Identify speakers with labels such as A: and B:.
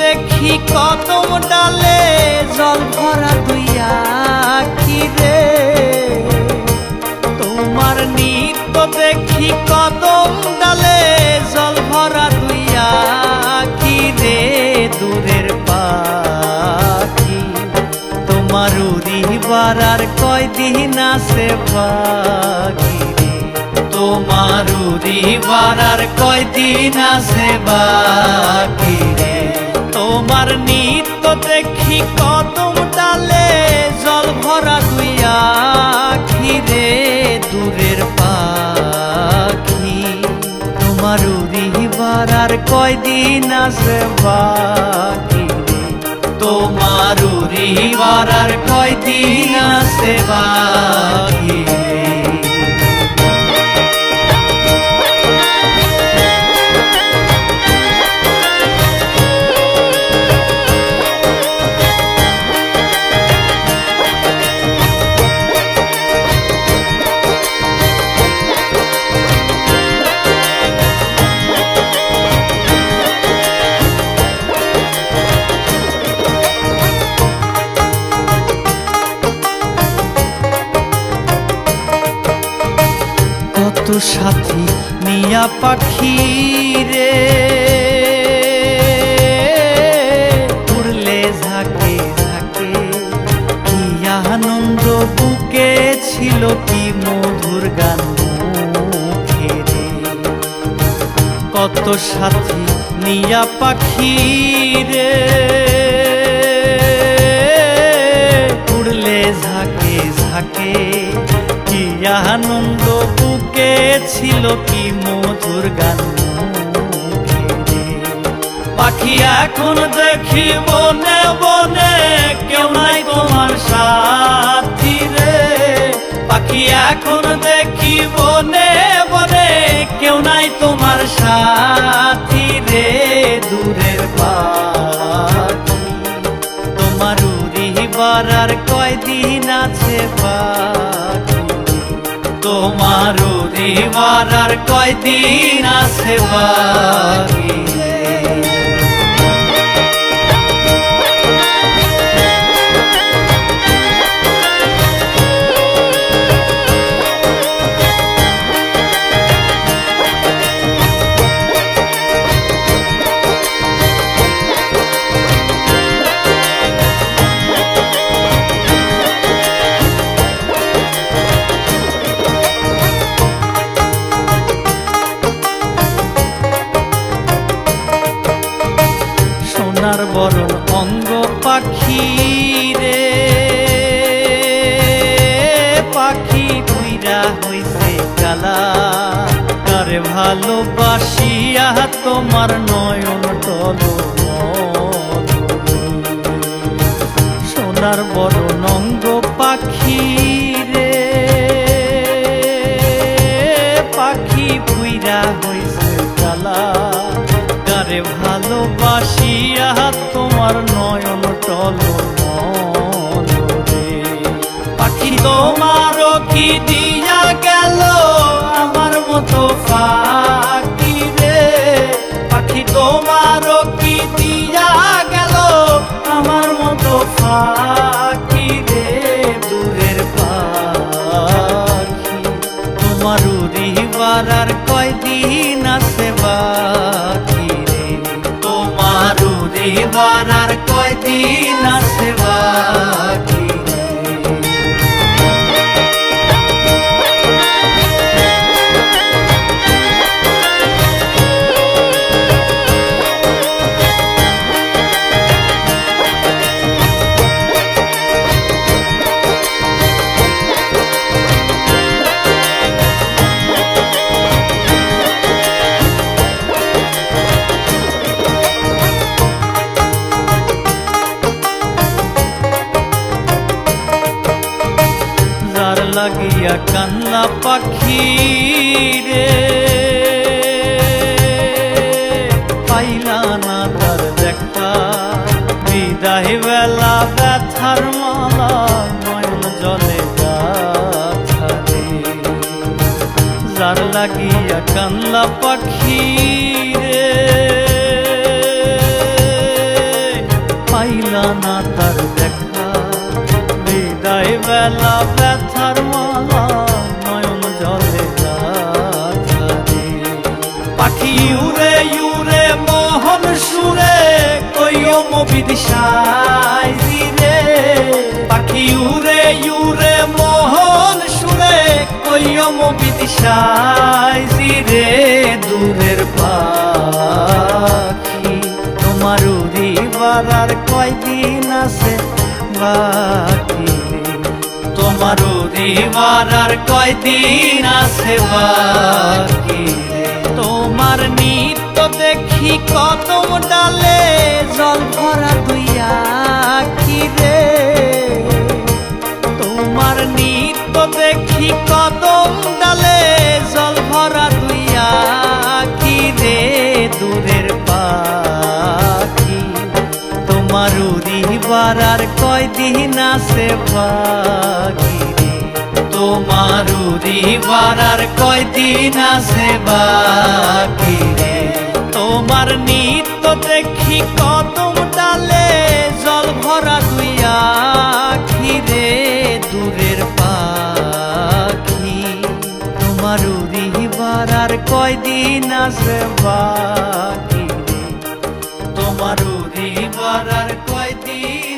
A: দেখি কদম ডালে জল ভরা দুই আখি রে। তোমার নৃত্য দেখি কদম ডালে জল ভরা দুই আখি রে। দূরের পাখি তোমার উড়িবার আর কয়দিন আছে বাকি রে। তোমার উড়িবার আর কয়দিন আছে বাকি রে। তোমার নৃত্য দেখি কদম ডালে জল ভরা দুই আখি রে। দূরের পাখি তোমার উড়িবার আর কয়দিন আছে বাকি রে। তোমার উড়িবার আর কয়দিন আছে বাকি রে। কত সাথী নিয়া পাখি রে উড়লে ঝাঁকে ঝাঁকে। কি আনন্দ বুকে ছিল কি মধুর গান মুখে রে। কত সাথী নিয়া পাখি রে উড়লে ঝাঁকে ঝাঁকে। কি আনন্দ বুকে ছিল কি মধুর গান মুখে রে। পাখি এখন দেখি বনে বনে কেউ নাই তোমার সাথী রে। পাখি এখন দেখি বনে বনে কেউ নাই তোমার সাথী রে। দূরের পাখি তোমার উড়িবার আর কয়দিন আছে বাকি। তোমার উড়িবার আর কয়দিন আছে বাকি। সোনার বরণ অঙ্গ পাখি রে পাখি পুইরা হইছে কালা। তারে ভালোবাসিয়া তোমার নয়ন টলো সোনার বরণ অঙ্গ পাখি রে পাখি পুইরা হইছে কালা। তারে ভালোবাসিয়া তোমার নয়ন টলো রে। পাখি তোমারও কি দিয়া গেল আমার মতো ফাঁকি রে। পাখি তোমারও কি দিয়া গেল আমার মতো ফাঁকি রে। দূরের পাখি তোমার উড়িবার আর কয়দিন আছে বাকি রে। তোমার উড়িবার আর কয়দিন আছে বাকি রে। লাগিয়া কান্না পাখি রে পাইলা না তার দেখা। বিদায় বেলা ব্যথার মালা নয়ন জলে গাছারে। যার লাগিয়া কান্না পাখি রে বেলা ব্যথার মালা নয়ন জলে রাধারে। পাখি উড়ে উড়ে মোহন সুরে কইও বিদিশায় রে। পাখি উড়ে উড়ে মোহন সুরে কইও বিদিশায় রে। দূরের পাখি তোমার উড়িবার আর কয়দিন আছে বাকি রে। তোমার উড়িবার আর কয়দিন আছে বাকি রে। তোমার নিত্য দেখি কদম ডালে জল ভরা দুই আখি রে। তোমার নিত্য দেখি কদম ডালে জল ভরা দুই আখি রে। দূরের পাখি তোমার উড়িবার আর কয়দিন আছে বাকি রে। তোমার উড়িবার আর কয়দিন আছে বাকি রে। তোমার নিত্য দেখি কদম ডালে জল ভরা দুই আখি রে। দূরের পাখি তোমার উড়িবার আর কয়দিন আছে বাকি রে। তোমার উড়িবার আর কয়দিন